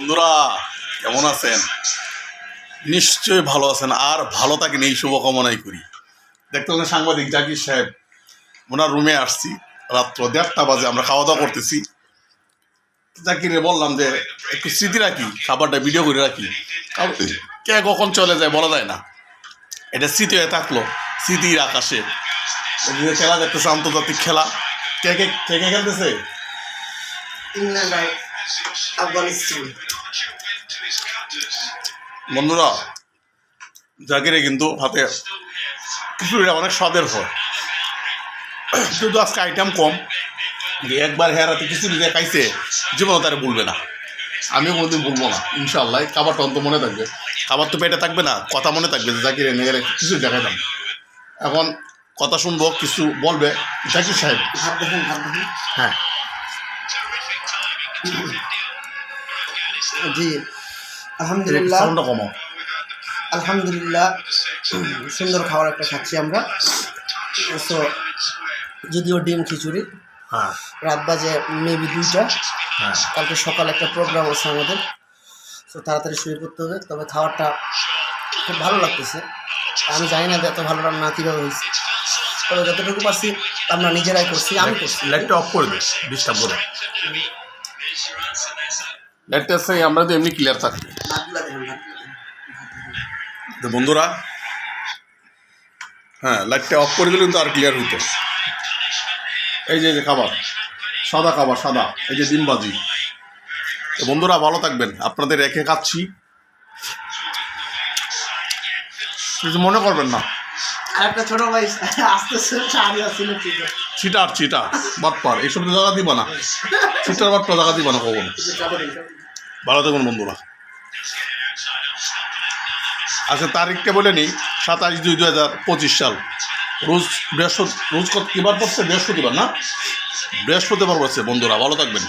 বন্ধুরা কেমন আছেন? নিশ্চয়ই ভালো আছেন, আর ভালো থাকেন এই শুভকামনাই করি। দেখতে পাচ্ছেন সাংবাদিক জাকির সাহেব, ওনার রুমে আসছি রাত্র 1:30টা বাজে, আমরা খাওয়া দাওয়া করতেছি। জাকিরে বললাম যে একটু স্মৃতি রাখি, খাবারটা ভিডিও করে রাখি, কে কখন চলে যায় বলা যায় না, এটা স্মৃতি হয়ে থাকলো স্মৃতির আকাশে। খেলা দেখতেছে, আন্তর্জাতিক খেলা। কে কে কে কে খেলতেছে? ইংল্যান্ড আর আফগানিস্তান। বন্ধুরা জাকিরে কিন্তু হাতে খিচুড়িটা অনেক স্বাদের হয়, শুধু আজকে আইটেম কম। যে একবার হেয়ার হাতে খিচুড়ি দিয়ে খাইছে জীবন তারা ভুলবে না, আমিও কোনোদিন ভুলবো না ইনশাল্লাহ। খাবারটা অন্ত মনে থাকবে, খাবার তো পেটে থাকবে না, কথা মনে থাকবে যে জাকিরে এনে গেলে খিচুড়ি দেখাইতাম। এখন কথা শুনবো, কিছু বলবে জাকির সাহেব। ভাত দেখেন, ভাত দেখেন। হ্যাঁ জি আলহামদুলিল্লাহ, সাউন্ডটা কমাও। আলহামদুলিল্লাহ সুন্দর খাবার একটা খাচ্ছি আমরা। সো যদিও ডিম খিচুড়ি, হ্যাঁ রাত বাজে মেবি 2টা। হ্যাঁ কালকে সকালে একটা প্রোগ্রাম আছে আমাদের, সো তাড়াতাড়ি শুয়ে পড়তে হবে। তবে খাবারটা খুব ভালো লাগতেছে। আমি জানি না এত ভালো রান্না কীভাবে হয়েছে, তবে যতটুকু পারছি আমরা নিজেরাই করছি, আমি করছি। লাইটটা অফ করে দে, ডিস্টার্ব করে। লাইটটা আছে, আমরা তো এমনি ক্লিয়ার থাকবে। ভাতগুলা দেখেন, ভাতগুলা দেখেন। তো বন্ধুরা, হ্যাঁ লাইটটা অফ করে দিলে কিন্তু আর ক্লিয়ার হইতো। এই যে খাবার, সাদা খাবার, সাদা, এই যে ডিমবাজি। তো বন্ধুরা ভালো থাকবেন, আপনাদের রেখে খাচ্ছি, কিছু মনে করবেন না। আর একটা ছোট ভাই আসতেছে, শাড়ি ছিল ঠিক আছে। চিটার বাটপার এইসব জায়গা দিবা না, চিটার বাটপার জায়গা দিবা না কখন। ভালো থাকুন বন্ধুরা। আচ্ছা তারিখটা বলে নিই, 27/2/2025 সাল, রোজ বৃহস্পতি, রোজ কিবার পড়ছে? বৃহস্পতিবার না? বৃহস্পতিবার পড়ছে। বন্ধুরা ভালো থাকবেন।